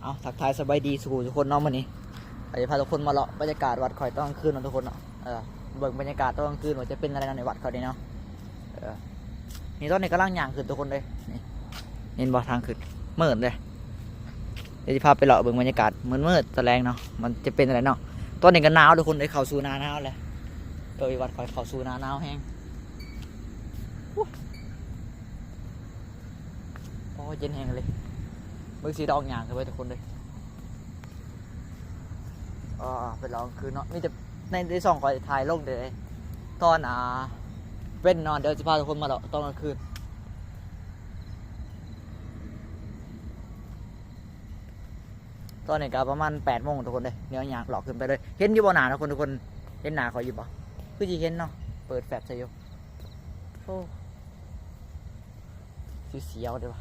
เอาทักทายสบายดีสู่ทุกคนเนาะวันนี้จะพาทุกคนมาเลาะบรรยากาศวัดข่อยตอนกลางคืนเนาะทุกคนเนาะเบิ่งบรรยากาศตอนกลางคืนว่าจะเป็นอะไรในวัดเขาดีเนาะนี่ตอนนี้กำลังย่างขึ้นทุกคนเลยนี่เห็นบ่ทางขึ้นมืดเลยเดี๋ยวจะพาไปเลาะเบิ่งบรรยากาศมืดตะแรงเนาะมันจะเป็นอะไรเนาะตอนนี้ก็หนาวทุกคนเลยเข้าสู่หน้าหนาวเลยวัดข่อยเข้าสู่หน้าหนาวแห้งโอ้เย็นแห้งเลยเบิ่งสีดองย่างกันไปทุกคนเลยไปลองคือเนาะมีแต่ในส่องก่อนถ่ายลงเลยตอนเป็นนอนเดี๋ยวจะพาทุกคนมาเลาะตอนกลางคืนตอนนี้ก็ประมาณ8 โมงทุกคนเลยเดี๋ยวอยากหลอกขึ้นไปเลยเห็นอยู่บ่หนาทุกคนเห็นหนาเขาอยู่บ่คือจีเห็นเนาะเปิดแฟลชใส่อยู่โอ้เสียวเดี๋ยว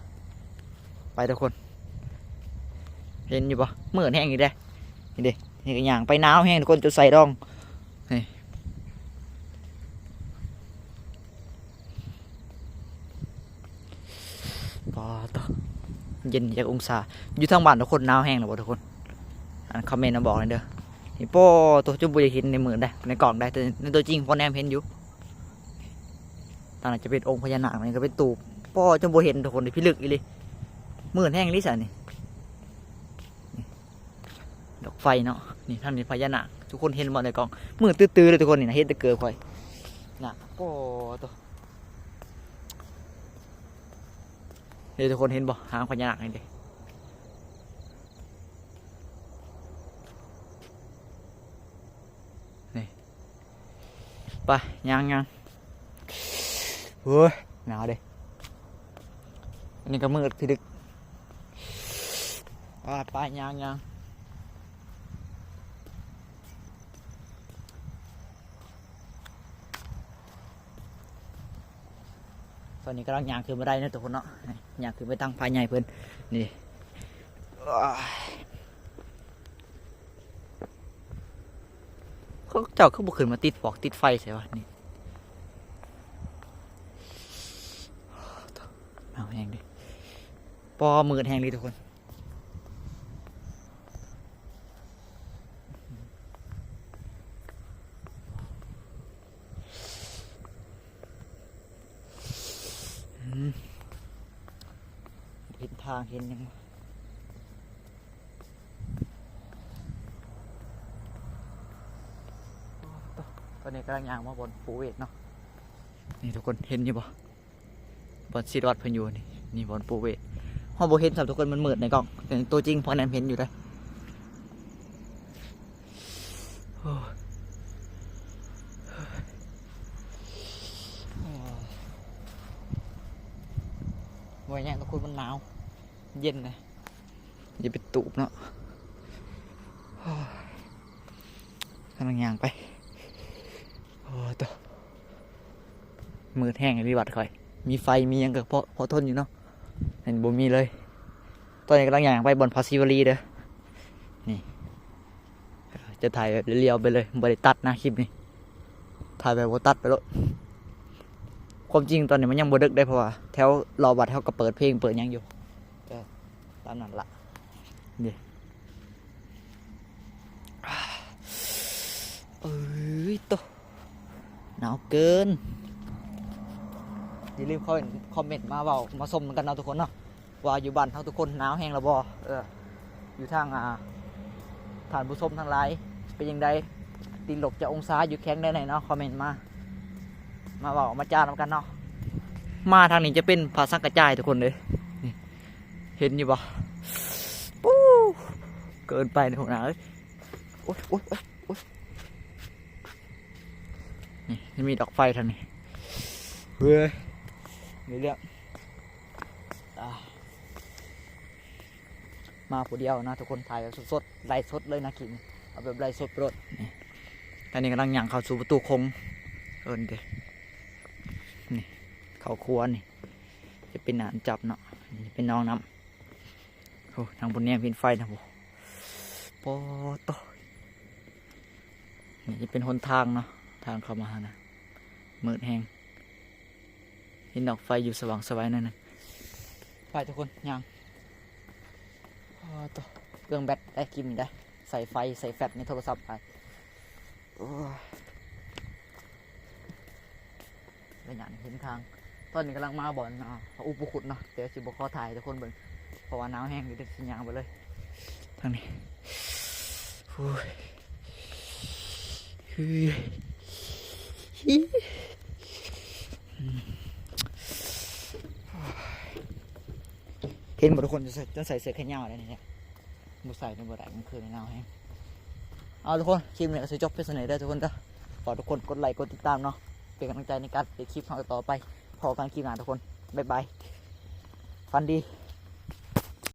ไปทุกคนเห็นอยู่บ่มืดแห้งอีกได้นี่ดินี่ก็อย่างไปหนาวแห้งทุกคนจะใส่รองนี่ปอต่อเย็นจากองศาอยู่ทางบ้านทุกคนหนาวแห้งหรือเปล่าทุกคนคอมเมนต์มาบอกเลยเด้อนี่ป้อตัวจุ่มบุยเห็นในมือได้ในกล่องได้แต่ในตัวจริงพอแนมเห็นอยู่ตอนนั้นจะเป็นองค์พญานาคนี่ก็เป็นตูบป้อจุ่มบุยเห็นทุกคนพิลึกอีเลยมืดแห้งลิซ่านี่ดอกไฟเนาะนี่ท่านนี่พญานาคทุกคนเห็นหมดในกล่องมืดตื้อๆเลยทุกคนนี่นะเห็นแต่เกิดค่อยน่ะป้อตัวเดี๋ยวทุกคนเห็นบ่หางพญานาคนี่เด้นี่ไปยังเฮ้ยหนาวเด้อันนี้ก็มืดพิลึกไปยังตอนนี้กำลังย่างขึ้นมาได้นะทุกคนเนาะย่างขึ้นไปตั้งภายในเพิ่นนี่เขาเจ้าเขาบุกขึ้นมาติดปอกติดไฟใช่ปะนี่เอาแห้งดิปอมือแห้งดิทุกคนเห็นทางเห็นยังตอนนี้กำลังย่างมาบนภูเวทเนาะนี่ทุกคนเห็นอยู่ปะบนซีดวัดเพิ่นอยู่นี่บนภูเวทห้องโบเห็นสำหรับทุกคนมันมืดในกล้องแต่ตัวจริงพอแนมเห็นอยู่ได้วันนี้ทุกคนมันหนาวเย็นเลยอย่าไปตูบเนาะกำลังย่างไปโอ้ตัวมืดแห้งรีบัดค่อยมีไฟมียังกับพอทนอยู่เนาะเห็นบ่มีเลยตอนนี้กำลังย่างไปบนพาซิวารีเด้อนี่จะถ่ายแบบเรียวๆไปเลยบริตัดนะคลิปนี้ถ่ายแบบว่าตัดไปแล้วความจริงตอนนี้มันยังบ่ดึกได้เพราะว่าแถวรอบัตรเขาก็เปิดเพลงเปิดยังอยู่ตามนั้นละนี่ตัวหนาวเกินอย่าลืมคอมเมนต์มาเบามาชมกันเนาะทุกคนเนาะว่าอยู่บ้านทั้งทุกคนหนาวแห้งหรือบ่อยู่ทางฐานผู้ชมทั้งหลายเป็นยังไงตีหลบจะองศาอยู่แข็งได้ไหนเนาะคอมเมนต์มาเบามาจ้ากันเนาะมาทางนี้จะเป็นผาสังกระจายทุกคนเลยเห็นอยู่บ่ปู๊เกินไปในหัวหน้าเลยโอ๊ยนี่มีดอกไฟทางนี้เฮ้ยมีเรื่องมาผู้เดียวนะทุกคนถ่ายแบบสดๆไลฟ์สดเลยนะคิงเอาแบบไลฟ์สดโปรดนี่ตอนนี้กำลังย่างเข้าสู่ประตูคงเดินี่เข้าครัวนี่จะเป็นหนานจับเนาะนี่เป็นน้องน้ำโอ้ทางบนนี้เป็นไฟนะโว้ปอโตนี่จะเป็นหนทางเนาะทางเข้ามานะมืดแห้งเห็นดอกไฟอยู่สว่างสวยนั่นนะไปทุกคนย่างต่อ เครื่องแบตได้กินได้ใส่ไฟใส่แฟลชในโทรศัพท์ไปโอ้ยเป็นอย่างเห็นทางตอนนี้กำลังมาบ่อนอุปขุดเนาะเดี๋ยวสิบขอถ่ายทุกคนเบิ่งเพราะว่าหนาวแห้งเดี๋ยวสิยางไปเลยทางนี้เห็นหมดทุกคนจะใส่เสื้อแขนยาวอะไรเนี่ยบุใส่ในบ่ได้มันคือในหนาวแห้งเอาทุกคนคลิปนี้ก็จะจบเพียงเท่านี้ได้ทุกคนก็ขอทุกคนกดไลค์กดติดตามเนาะเป็นกำลังใจในการติดคลิปต่อไปพอกันคลิปหน้าทุกคนบ๊ายบายฟันดี